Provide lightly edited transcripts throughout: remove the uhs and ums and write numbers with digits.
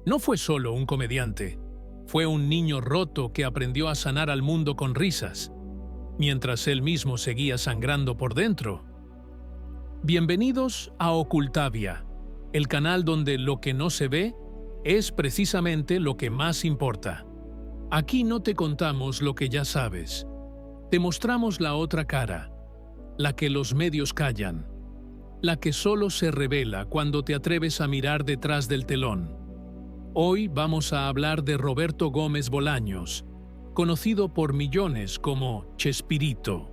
No fue solo un comediante, fue un niño roto que aprendió a sanar al mundo con risas, mientras él mismo seguía sangrando por dentro. Bienvenidos a Ocultavia, el canal donde lo que no se ve es precisamente lo que más importa. Aquí no te contamos lo que ya sabes, te mostramos la otra cara, la que los medios callan, la que solo se revela cuando te atreves a mirar detrás del telón. Hoy vamos a hablar de Roberto Gómez Bolaños, conocido por millones como Chespirito,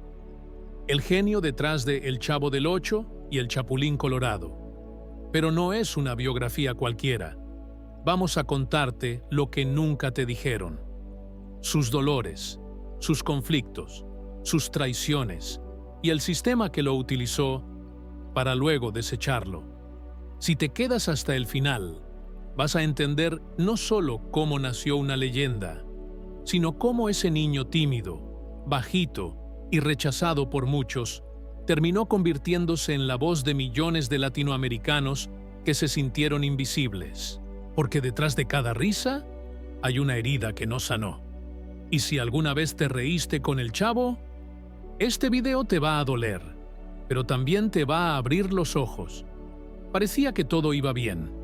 el genio detrás de El Chavo del Ocho y El Chapulín Colorado. Pero no es una biografía cualquiera. Vamos a contarte lo que nunca te dijeron. Sus dolores, sus conflictos, sus traiciones y el sistema que lo utilizó para luego desecharlo. Si te quedas hasta el final, vas a entender no solo cómo nació una leyenda, sino cómo ese niño tímido, bajito y rechazado por muchos, terminó convirtiéndose en la voz de millones de latinoamericanos que se sintieron invisibles. Porque detrás de cada risa hay una herida que no sanó. Y si alguna vez te reíste con el Chavo, este video te va a doler, pero también te va a abrir los ojos. Parecía que todo iba bien.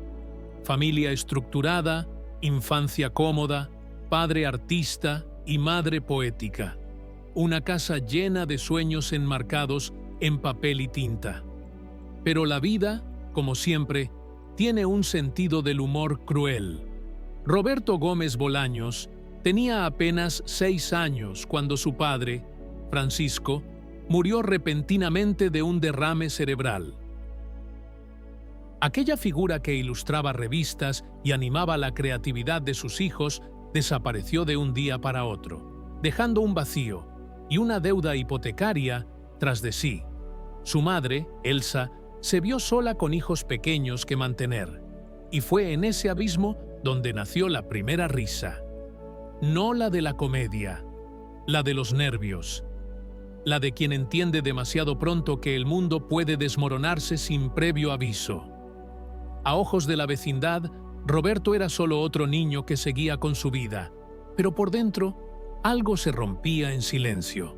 Familia estructurada, infancia cómoda, padre artista y madre poética. Una casa llena de sueños enmarcados en papel y tinta. Pero la vida, como siempre, tiene un sentido del humor cruel. Roberto Gómez Bolaños tenía apenas 6 años cuando su padre, Francisco, murió repentinamente de un derrame cerebral. Aquella figura que ilustraba revistas y animaba la creatividad de sus hijos desapareció de un día para otro, dejando un vacío y una deuda hipotecaria tras de sí. Su madre, Elsa, se vio sola con hijos pequeños que mantener, y fue en ese abismo donde nació la primera risa. No la de la comedia, la de los nervios, la de quien entiende demasiado pronto que el mundo puede desmoronarse sin previo aviso. A ojos de la vecindad, Roberto era solo otro niño que seguía con su vida, pero por dentro algo se rompía en silencio.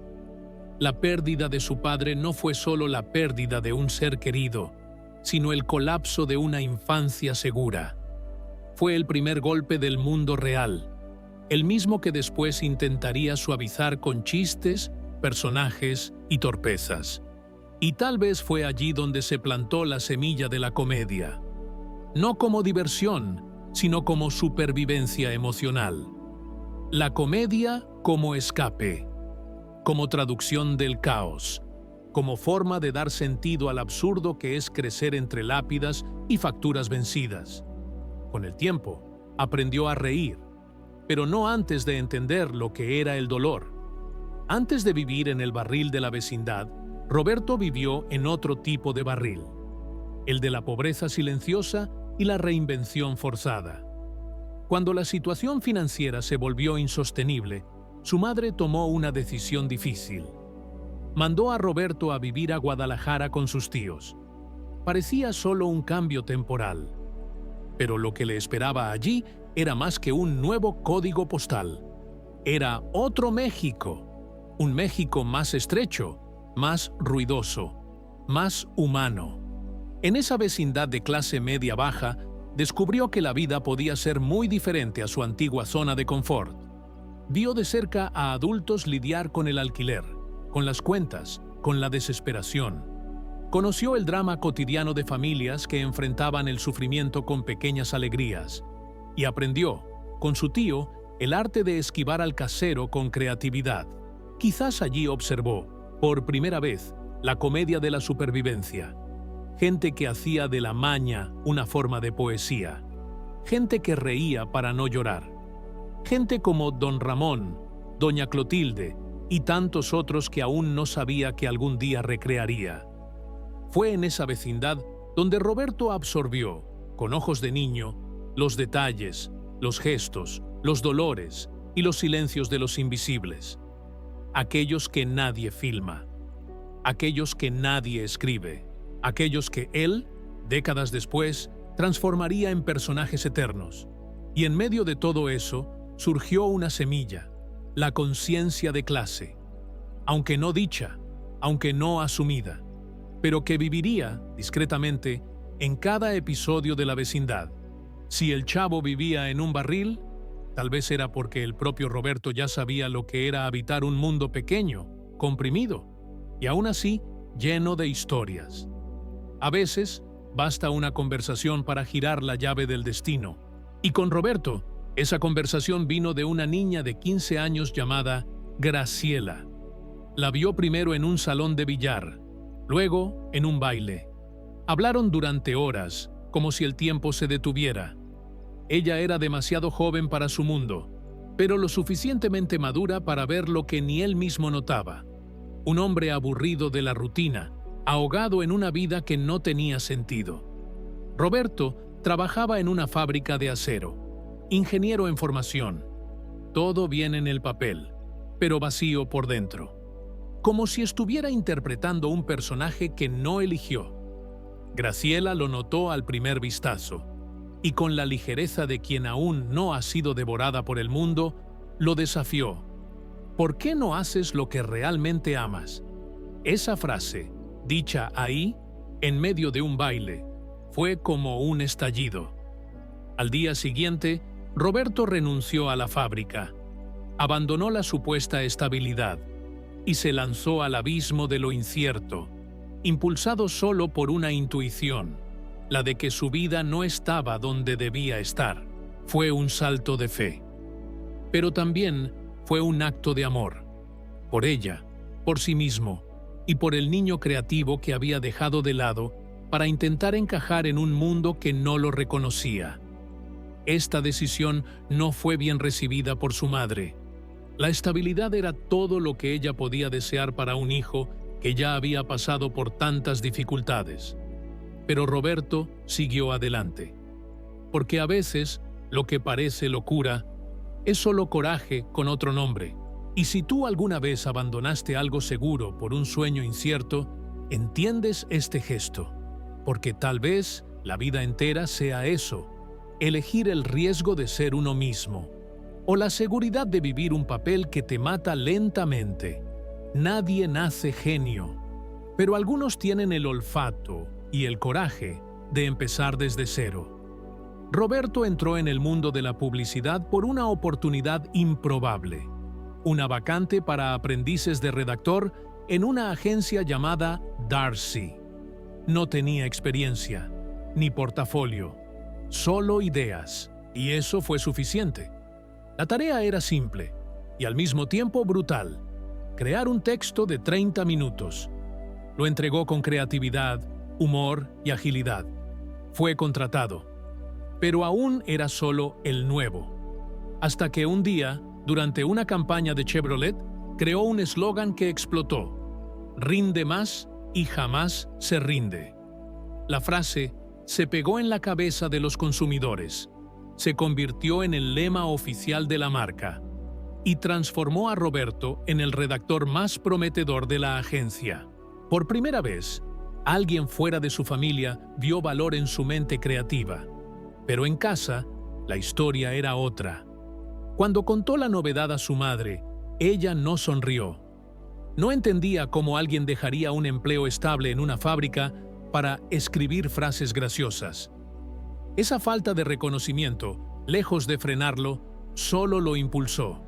La pérdida de su padre no fue solo la pérdida de un ser querido, sino el colapso de una infancia segura. Fue el primer golpe del mundo real, el mismo que después intentaría suavizar con chistes, personajes y torpezas. Y tal vez fue allí donde se plantó la semilla de la comedia. No como diversión, sino como supervivencia emocional. La comedia como escape, como traducción del caos, como forma de dar sentido al absurdo que es crecer entre lápidas y facturas vencidas. Con el tiempo, aprendió a reír, pero no antes de entender lo que era el dolor. Antes de vivir en el barril de la vecindad, Roberto vivió en otro tipo de barril, el de la pobreza silenciosa y la reinvención forzada. Cuando la situación financiera se volvió insostenible, su madre tomó una decisión difícil. Mandó a Roberto a vivir a Guadalajara con sus tíos. Parecía solo un cambio temporal, pero lo que le esperaba allí era más que un nuevo código postal. Era otro México, un México más estrecho, más ruidoso, más humano. En esa vecindad de clase media-baja, descubrió que la vida podía ser muy diferente a su antigua zona de confort. Vio de cerca a adultos lidiar con el alquiler, con las cuentas, con la desesperación. Conoció el drama cotidiano de familias que enfrentaban el sufrimiento con pequeñas alegrías y aprendió, con su tío, el arte de esquivar al casero con creatividad. Quizás allí observó, por primera vez, la comedia de la supervivencia. Gente que hacía de la maña una forma de poesía. Gente que reía para no llorar. Gente como Don Ramón, Doña Clotilde y tantos otros que aún no sabía que algún día recrearía. Fue en esa vecindad donde Roberto absorbió, con ojos de niño, los detalles, los gestos, los dolores y los silencios de los invisibles. Aquellos que nadie filma, aquellos que nadie escribe, aquellos que él, décadas después, transformaría en personajes eternos. Y en medio de todo eso, surgió una semilla, la conciencia de clase, aunque no dicha, aunque no asumida, pero que viviría, discretamente, en cada episodio de la vecindad. Si el chavo vivía en un barril, tal vez era porque el propio Roberto ya sabía lo que era habitar un mundo pequeño, comprimido, y aún así lleno de historias. A veces, basta una conversación para girar la llave del destino. Y con Roberto, esa conversación vino de una niña de 15 años llamada Graciela. La vio primero en un salón de billar, luego en un baile. Hablaron durante horas, como si el tiempo se detuviera. Ella era demasiado joven para su mundo, pero lo suficientemente madura para ver lo que ni él mismo notaba. Un hombre aburrido de la rutina, ahogado en una vida que no tenía sentido. Roberto trabajaba en una fábrica de acero, ingeniero en formación. Todo bien en el papel, pero vacío por dentro. Como si estuviera interpretando un personaje que no eligió. Graciela lo notó al primer vistazo, y con la ligereza de quien aún no ha sido devorada por el mundo, lo desafió. ¿Por qué no haces lo que realmente amas? Esa frase, dicha ahí, en medio de un baile, fue como un estallido. Al día siguiente, Roberto renunció a la fábrica, abandonó la supuesta estabilidad y se lanzó al abismo de lo incierto, impulsado solo por una intuición, la de que su vida no estaba donde debía estar. Fue un salto de fe. Pero también fue un acto de amor, por ella, por sí mismo y por el niño creativo que había dejado de lado para intentar encajar en un mundo que no lo reconocía. Esta decisión no fue bien recibida por su madre. La estabilidad era todo lo que ella podía desear para un hijo que ya había pasado por tantas dificultades. Pero Roberto siguió adelante. Porque a veces, lo que parece locura es solo coraje con otro nombre. Y si tú alguna vez abandonaste algo seguro por un sueño incierto, entiendes este gesto. Porque tal vez la vida entera sea eso, elegir el riesgo de ser uno mismo, o la seguridad de vivir un papel que te mata lentamente. Nadie nace genio, pero algunos tienen el olfato y el coraje de empezar desde cero. Roberto entró en el mundo de la publicidad por una oportunidad improbable, una vacante para aprendices de redactor en una agencia llamada Darcy. No tenía experiencia, ni portafolio, solo ideas, y eso fue suficiente. La tarea era simple, y al mismo tiempo brutal: crear un texto de 30 minutos. Lo entregó con creatividad, humor y agilidad. Fue contratado, pero aún era solo el nuevo. Hasta que un día, durante una campaña de Chevrolet, creó un eslogan que explotó: "Rinde más y jamás se rinde". La frase se pegó en la cabeza de los consumidores, se convirtió en el lema oficial de la marca y transformó a Roberto en el redactor más prometedor de la agencia. Por primera vez, alguien fuera de su familia vio valor en su mente creativa. Pero en casa, la historia era otra. Cuando contó la novedad a su madre, ella no sonrió. No entendía cómo alguien dejaría un empleo estable en una fábrica para escribir frases graciosas. Esa falta de reconocimiento, lejos de frenarlo, solo lo impulsó.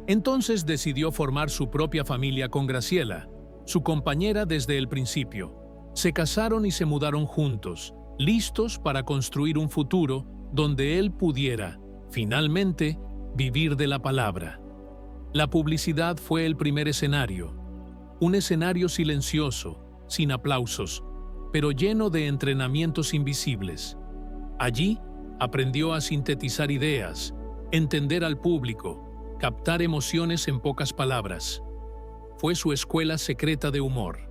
Entonces decidió formar su propia familia con Graciela, su compañera desde el principio. Se casaron y se mudaron juntos, listos para construir un futuro donde él pudiera, finalmente, vivir de la palabra. La publicidad fue el primer escenario, un escenario silencioso, sin aplausos, pero lleno de entrenamientos invisibles. Allí aprendió a sintetizar ideas, entender al público, captar emociones en pocas palabras. Fue su escuela secreta de humor,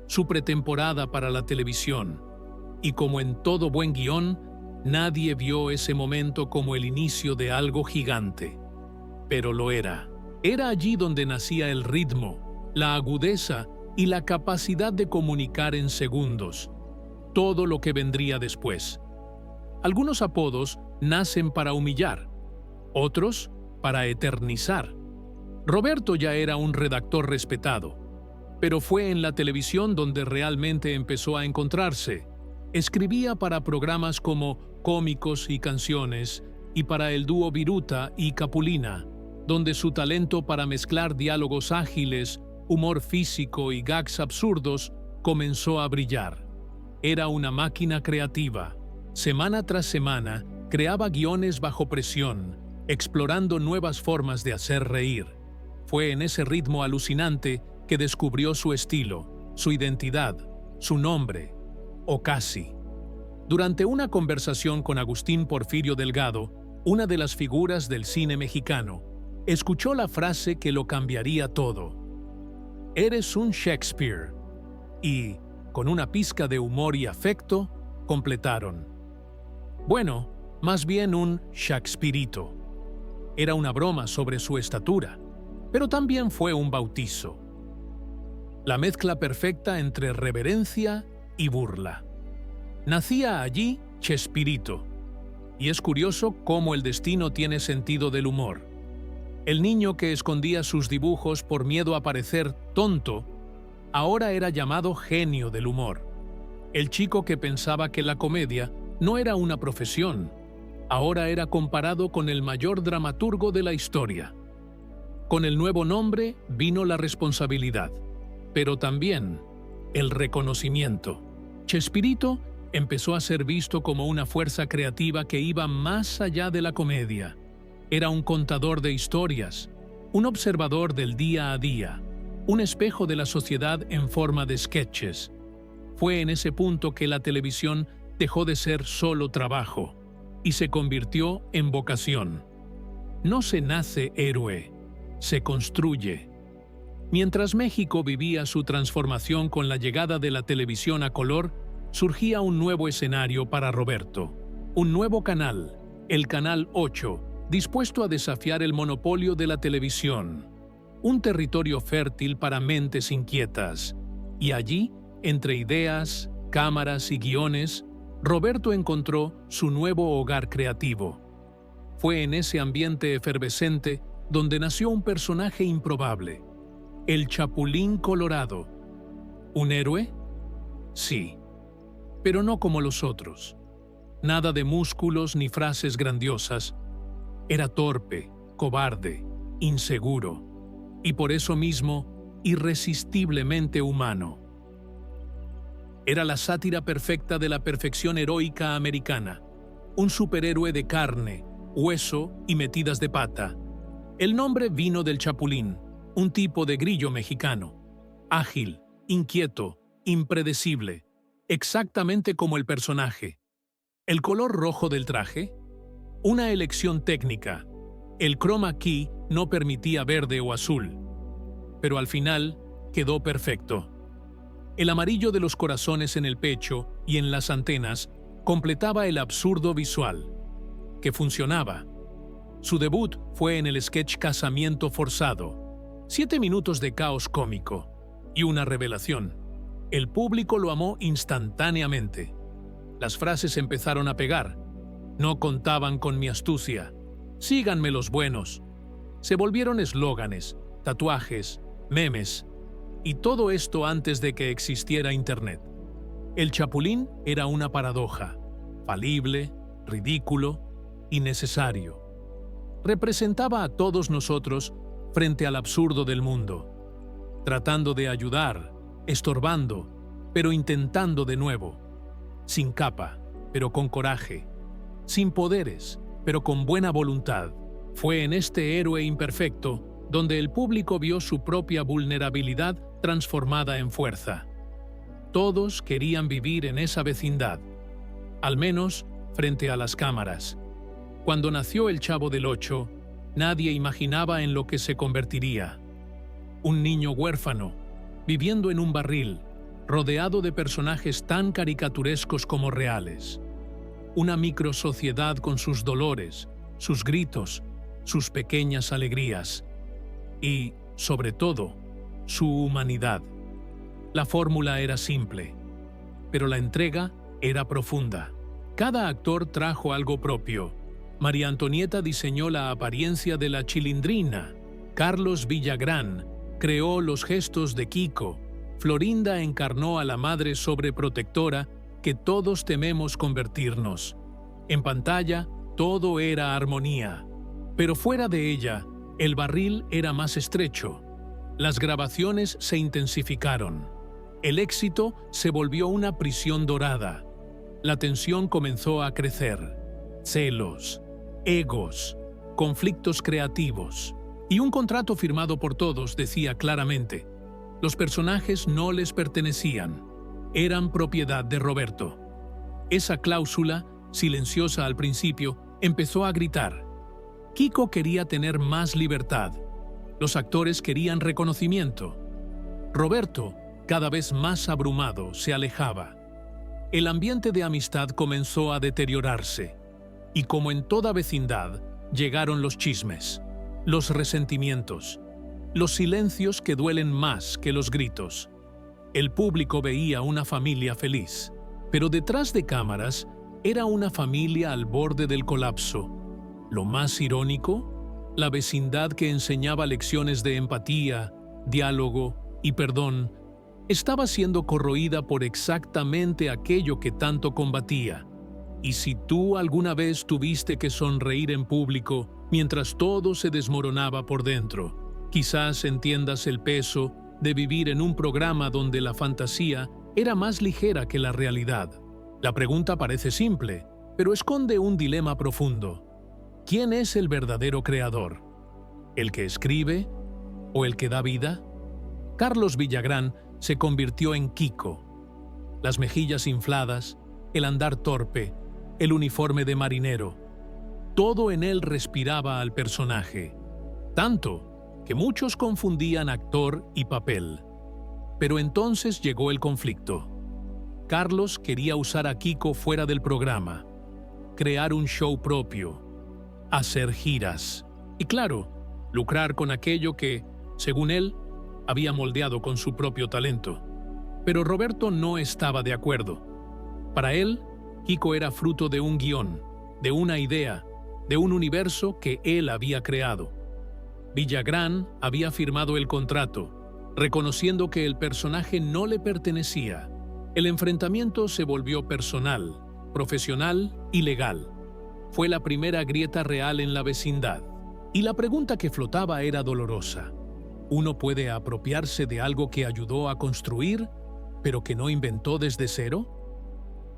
su pretemporada para la televisión, y como en todo buen guión, nadie vio ese momento como el inicio de algo gigante. Pero lo era. Era allí donde nacía el ritmo, la agudeza y la capacidad de comunicar en segundos todo lo que vendría después. Algunos apodos nacen para humillar, otros para eternizar. Roberto ya era un redactor respetado, pero fue en la televisión donde realmente empezó a encontrarse. Escribía para programas como Cómicos y Canciones y para el dúo Viruta y Capulina, donde su talento para mezclar diálogos ágiles, humor físico y gags absurdos comenzó a brillar. Era una máquina creativa. Semana tras semana, creaba guiones bajo presión, explorando nuevas formas de hacer reír. Fue en ese ritmo alucinante que descubrió su estilo, su identidad, su nombre, o casi. Durante una conversación con Agustín Porfirio Delgado, una de las figuras del cine mexicano, escuchó la frase que lo cambiaría todo. «Eres un Shakespeare». Y, con una pizca de humor y afecto, completaron. Bueno, más bien un Shakespearito. Era una broma sobre su estatura, pero también fue un bautizo. La mezcla perfecta entre reverencia y burla. Nacía allí Chespirito, y es curioso cómo el destino tiene sentido del humor. El niño que escondía sus dibujos por miedo a parecer tonto, ahora era llamado genio del humor. El chico que pensaba que la comedia no era una profesión, ahora era comparado con el mayor dramaturgo de la historia. Con el nuevo nombre vino la responsabilidad, pero también el reconocimiento. Chespirito empezó a ser visto como una fuerza creativa que iba más allá de la comedia. Era un contador de historias, un observador del día a día, un espejo de la sociedad en forma de sketches. Fue en ese punto que la televisión dejó de ser solo trabajo y se convirtió en vocación. No se nace héroe, se construye. Mientras México vivía su transformación con la llegada de la televisión a color, surgía un nuevo escenario para Roberto. Un nuevo canal, el Canal 8, dispuesto a desafiar el monopolio de la televisión. Un territorio fértil para mentes inquietas. Y allí, entre ideas, cámaras y guiones, Roberto encontró su nuevo hogar creativo. Fue en ese ambiente efervescente donde nació un personaje improbable, el Chapulín Colorado. ¿Un héroe? Sí, pero no como los otros. Nada de músculos ni frases grandiosas. Era torpe, cobarde, inseguro, y por eso mismo, irresistiblemente humano. Era la sátira perfecta de la perfección heroica americana, un superhéroe de carne, hueso y metidas de pata. El nombre vino del Chapulín, un tipo de grillo mexicano, ágil, inquieto, impredecible, exactamente como el personaje. El color rojo del traje, una elección técnica. El chroma key no permitía verde o azul, pero al final quedó perfecto. El amarillo de los corazones en el pecho y en las antenas completaba el absurdo visual, que funcionaba. Su debut fue en el sketch Casamiento Forzado. 7 minutos de caos cómico y una revelación. El público lo amó instantáneamente. Las frases empezaron a pegar. No contaban con mi astucia. Síganme los buenos. Se volvieron eslóganes, tatuajes, memes, y todo esto antes de que existiera Internet. El Chapulín era una paradoja, falible, ridículo, innecesario. Representaba a todos nosotros frente al absurdo del mundo, tratando de ayudar, estorbando, pero intentando de nuevo, sin capa, pero con coraje, sin poderes, pero con buena voluntad. Fue en este héroe imperfecto donde el público vio su propia vulnerabilidad transformada en fuerza. Todos querían vivir en esa vecindad, al menos frente a las cámaras. Cuando nació el Chavo del Ocho, nadie imaginaba en lo que se convertiría. Un niño huérfano, viviendo en un barril, rodeado de personajes tan caricaturescos como reales. Una microsociedad con sus dolores, sus gritos, sus pequeñas alegrías. Y, sobre todo, su humanidad. La fórmula era simple, pero la entrega era profunda. Cada actor trajo algo propio, María Antonieta diseñó la apariencia de la Chilindrina. Carlos Villagrán creó los gestos de Kiko. Florinda encarnó a la madre sobreprotectora que todos tememos convertirnos. En pantalla, todo era armonía. Pero fuera de ella, el barril era más estrecho. Las grabaciones se intensificaron. El éxito se volvió una prisión dorada. La tensión comenzó a crecer. Celos, egos, conflictos creativos. Y un contrato firmado por todos decía claramente: los personajes no les pertenecían, eran propiedad de Roberto. Esa cláusula, silenciosa al principio, empezó a gritar. Kiko quería tener más libertad. Los actores querían reconocimiento. Roberto, cada vez más abrumado, se alejaba. El ambiente de amistad comenzó a deteriorarse. Y como en toda vecindad, llegaron los chismes, los resentimientos, los silencios que duelen más que los gritos. El público veía una familia feliz, pero detrás de cámaras era una familia al borde del colapso. Lo más irónico, la vecindad que enseñaba lecciones de empatía, diálogo y perdón, estaba siendo corroída por exactamente aquello que tanto combatía. Y si tú alguna vez tuviste que sonreír en público mientras todo se desmoronaba por dentro, quizás entiendas el peso de vivir en un programa donde la fantasía era más ligera que la realidad. La pregunta parece simple, pero esconde un dilema profundo. ¿Quién es el verdadero creador? ¿El que escribe o el que da vida? Carlos Villagrán se convirtió en Kiko. Las mejillas infladas, el andar torpe, el uniforme de marinero. Todo en él respiraba al personaje. Tanto que muchos confundían actor y papel. Pero entonces llegó el conflicto. Carlos quería usar a Kiko fuera del programa, crear un show propio, hacer giras y, claro, lucrar con aquello que, según él, había moldeado con su propio talento. Pero Roberto no estaba de acuerdo. Para él, Kiko era fruto de un guión, de una idea, de un universo que él había creado. Villagrán había firmado el contrato, reconociendo que el personaje no le pertenecía. El enfrentamiento se volvió personal, profesional y legal. Fue la primera grieta real en la vecindad. Y la pregunta que flotaba era dolorosa. ¿Uno puede apropiarse de algo que ayudó a construir, pero que no inventó desde cero?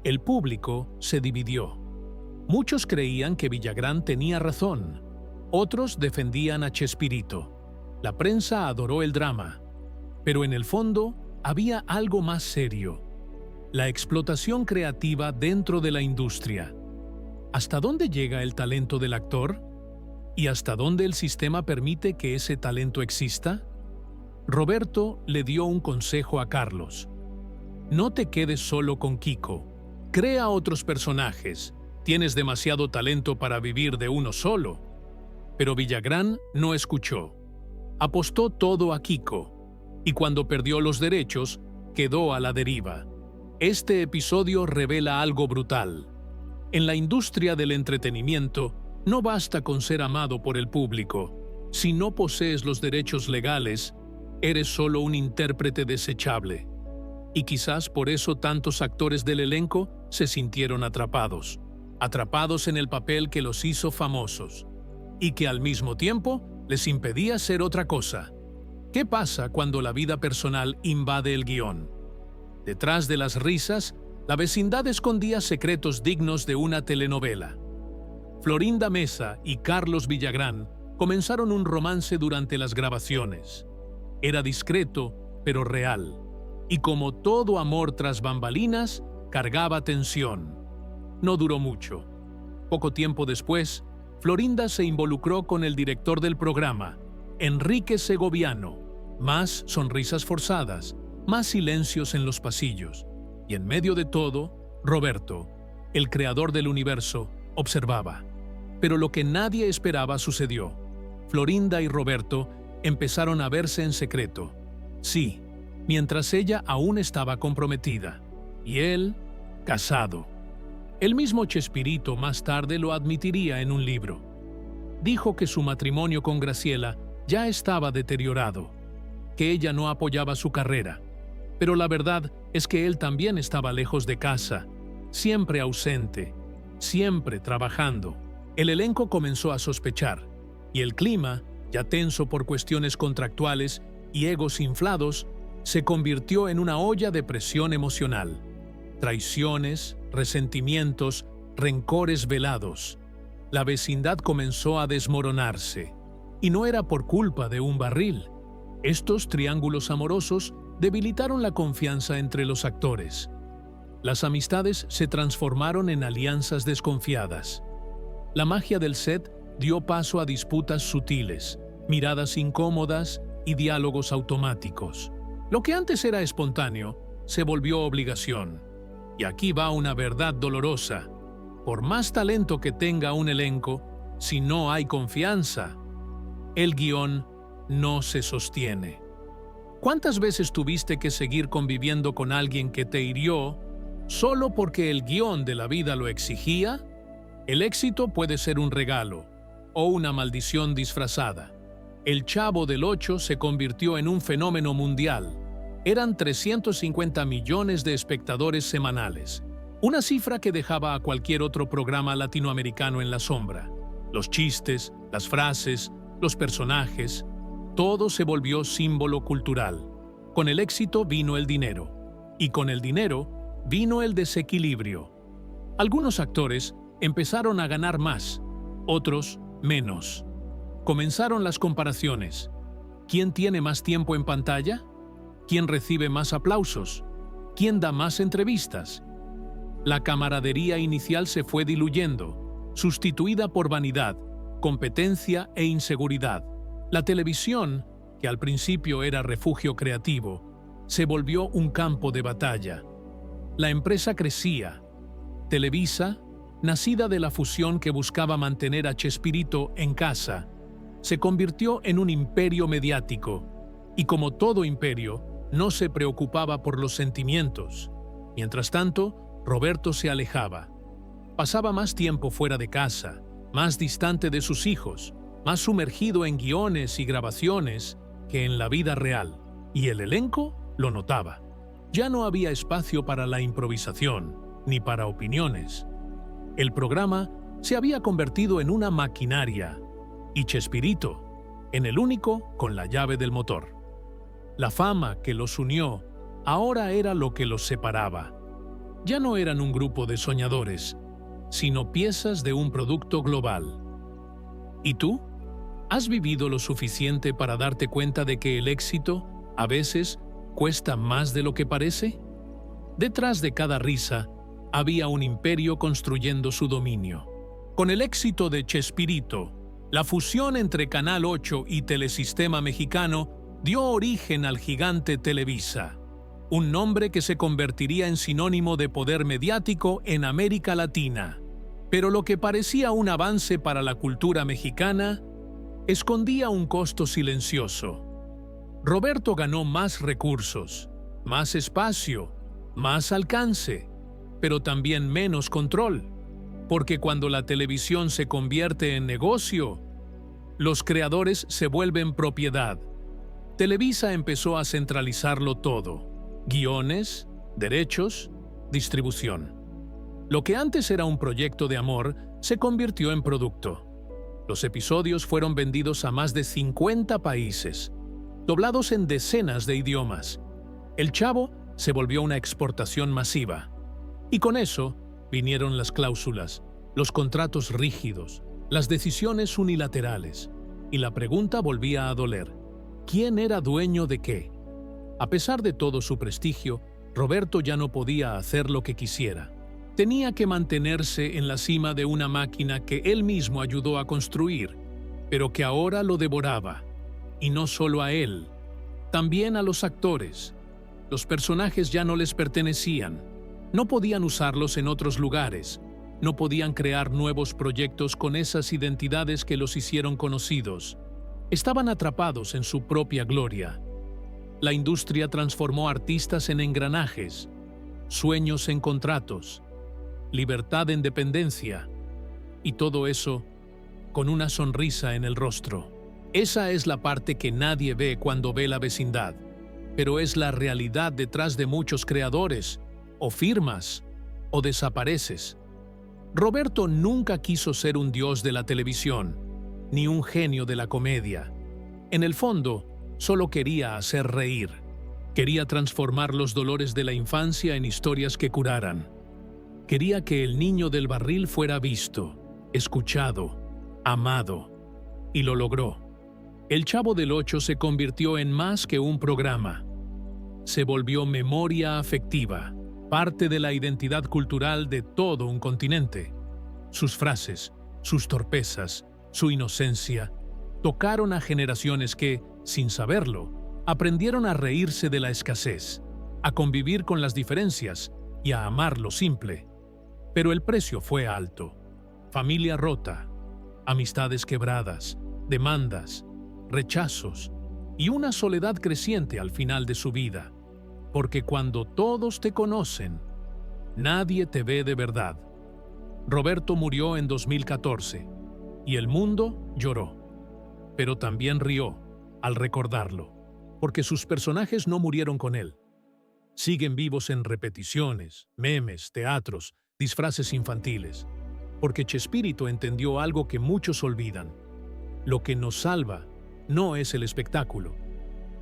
El público se dividió. Muchos creían que Villagrán tenía razón. Otros defendían a Chespirito. La prensa adoró el drama. Pero en el fondo había algo más serio: la explotación creativa dentro de la industria. ¿Hasta dónde llega el talento del actor? ¿Y hasta dónde el sistema permite que ese talento exista? Roberto le dio un consejo a Carlos. No te quedes solo con Kiko. Crea otros personajes. Tienes demasiado talento para vivir de uno solo. Pero Villagrán no escuchó. Apostó todo a Kiko. Y cuando perdió los derechos, quedó a la deriva. Este episodio revela algo brutal. En la industria del entretenimiento, no basta con ser amado por el público. Si no posees los derechos legales, eres solo un intérprete desechable. Y quizás por eso tantos actores del elenco se sintieron atrapados. Atrapados en el papel que los hizo famosos. Y que al mismo tiempo les impedía ser otra cosa. ¿Qué pasa cuando la vida personal invade el guión? Detrás de las risas, la vecindad escondía secretos dignos de una telenovela. Florinda Mesa y Carlos Villagrán comenzaron un romance durante las grabaciones. Era discreto, pero real. Y como todo amor tras bambalinas, cargaba tensión. No duró mucho. Poco tiempo después, Florinda se involucró con el director del programa, Enrique Segoviano. Más sonrisas forzadas, más silencios en los pasillos. Y en medio de todo, Roberto, el creador del universo, observaba. Pero lo que nadie esperaba sucedió. Florinda y Roberto empezaron a verse en secreto. Sí, mientras ella aún estaba comprometida. Y él, casado. El mismo Chespirito más tarde lo admitiría en un libro. Dijo que su matrimonio con Graciela ya estaba deteriorado, que ella no apoyaba su carrera. Pero la verdad es que él también estaba lejos de casa, siempre ausente, siempre trabajando. El elenco comenzó a sospechar, y el clima, ya tenso por cuestiones contractuales y egos inflados, se convirtió en una olla de presión emocional. Traiciones, resentimientos, rencores velados. La vecindad comenzó a desmoronarse, y no era por culpa de un barril. Estos triángulos amorosos debilitaron la confianza entre los actores. Las amistades se transformaron en alianzas desconfiadas. La magia del set dio paso a disputas sutiles, miradas incómodas y diálogos automáticos. Lo que antes era espontáneo se volvió obligación. Y aquí va una verdad dolorosa. Por más talento que tenga un elenco, si no hay confianza, el guión no se sostiene. ¿Cuántas veces tuviste que seguir conviviendo con alguien que te hirió solo porque el guión de la vida lo exigía? El éxito puede ser un regalo o una maldición disfrazada. El Chavo del Ocho se convirtió en un fenómeno mundial. Eran 350 millones de espectadores semanales, una cifra que dejaba a cualquier otro programa latinoamericano en la sombra. Los chistes, las frases, los personajes, todo se volvió símbolo cultural. Con el éxito vino el dinero, y con el dinero vino el desequilibrio. Algunos actores empezaron a ganar más, otros menos. Comenzaron las comparaciones. ¿Quién tiene más tiempo en pantalla? ¿Quién recibe más aplausos? ¿Quién da más entrevistas? La camaradería inicial se fue diluyendo, sustituida por vanidad, competencia e inseguridad. La televisión, que al principio era refugio creativo, se volvió un campo de batalla. La empresa crecía. Televisa, nacida de la fusión que buscaba mantener a Chespirito en casa, se convirtió en un imperio mediático, y como todo imperio, no se preocupaba por los sentimientos. Mientras tanto, Roberto se alejaba. Pasaba más tiempo fuera de casa, más distante de sus hijos, más sumergido en guiones y grabaciones que en la vida real, y el elenco lo notaba. Ya no había espacio para la improvisación, ni para opiniones. El programa se había convertido en una maquinaria, y Chespirito en el único con la llave del motor. La fama que los unió ahora era lo que los separaba. Ya no eran un grupo de soñadores, sino piezas de un producto global. ¿Y tú? ¿Has vivido lo suficiente para darte cuenta de que el éxito, a veces, cuesta más de lo que parece? Detrás de cada risa, había un imperio construyendo su dominio. Con el éxito de Chespirito, la fusión entre Canal 8 y Telesistema Mexicano dio origen al gigante Televisa, un nombre que se convertiría en sinónimo de poder mediático en América Latina. Pero lo que parecía un avance para la cultura mexicana escondía un costo silencioso. Roberto ganó más recursos, más espacio, más alcance, pero también menos control, porque cuando la televisión se convierte en negocio, los creadores se vuelven propiedad. Televisa empezó a centralizarlo todo: guiones, derechos, distribución. Lo que antes era un proyecto de amor se convirtió en producto. Los episodios fueron vendidos a más de 50 países, doblados en decenas de idiomas. El Chavo se volvió una exportación masiva. Y con eso vinieron las cláusulas, los contratos rígidos, las decisiones unilaterales. Y la pregunta volvía a doler: ¿quién era dueño de qué? A pesar de todo su prestigio, Roberto ya no podía hacer lo que quisiera. Tenía que mantenerse en la cima de una máquina que él mismo ayudó a construir, pero que ahora lo devoraba. Y no solo a él, también a los actores. Los personajes ya no les pertenecían. No podían usarlos en otros lugares. No podían crear nuevos proyectos con esas identidades que los hicieron conocidos. Estaban atrapados en su propia gloria. La industria transformó artistas en engranajes, sueños en contratos. libertad en dependencia, y todo eso con una sonrisa en el rostro. Esa es la parte que nadie ve cuando ve La Vecindad, pero es la realidad detrás de muchos creadores, o firmas, o desapareces. Roberto nunca quiso ser un dios de la televisión, ni un genio de la comedia. En el fondo, solo quería hacer reír. Quería transformar los dolores de la infancia en historias que curaran. Quería que el niño del barril fuera visto, escuchado, amado. Y lo logró. El Chavo del Ocho se convirtió en más que un programa. Se volvió memoria afectiva, parte de la identidad cultural de todo un continente. Sus frases, sus torpezas, su inocencia, tocaron a generaciones que, sin saberlo, aprendieron a reírse de la escasez, a convivir con las diferencias y a amar lo simple. Pero el precio fue alto. Familia rota, amistades quebradas, demandas, rechazos y una soledad creciente al final de su vida. Porque cuando todos te conocen, nadie te ve de verdad. Roberto murió en 2014 y el mundo lloró, pero también rió al recordarlo, porque sus personajes no murieron con él. Siguen vivos en repeticiones, memes, teatros, disfraces infantiles, porque Chespirito entendió algo que muchos olvidan. Lo que nos salva no es el espectáculo,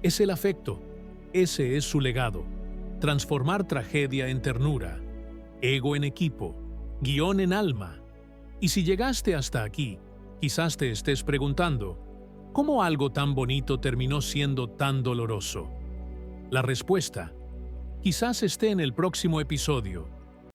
es el afecto. Ese es su legado: transformar tragedia en ternura, ego en equipo, guión en alma. Y si llegaste hasta aquí, quizás te estés preguntando, ¿cómo algo tan bonito terminó siendo tan doloroso? La respuesta quizás esté en el próximo episodio.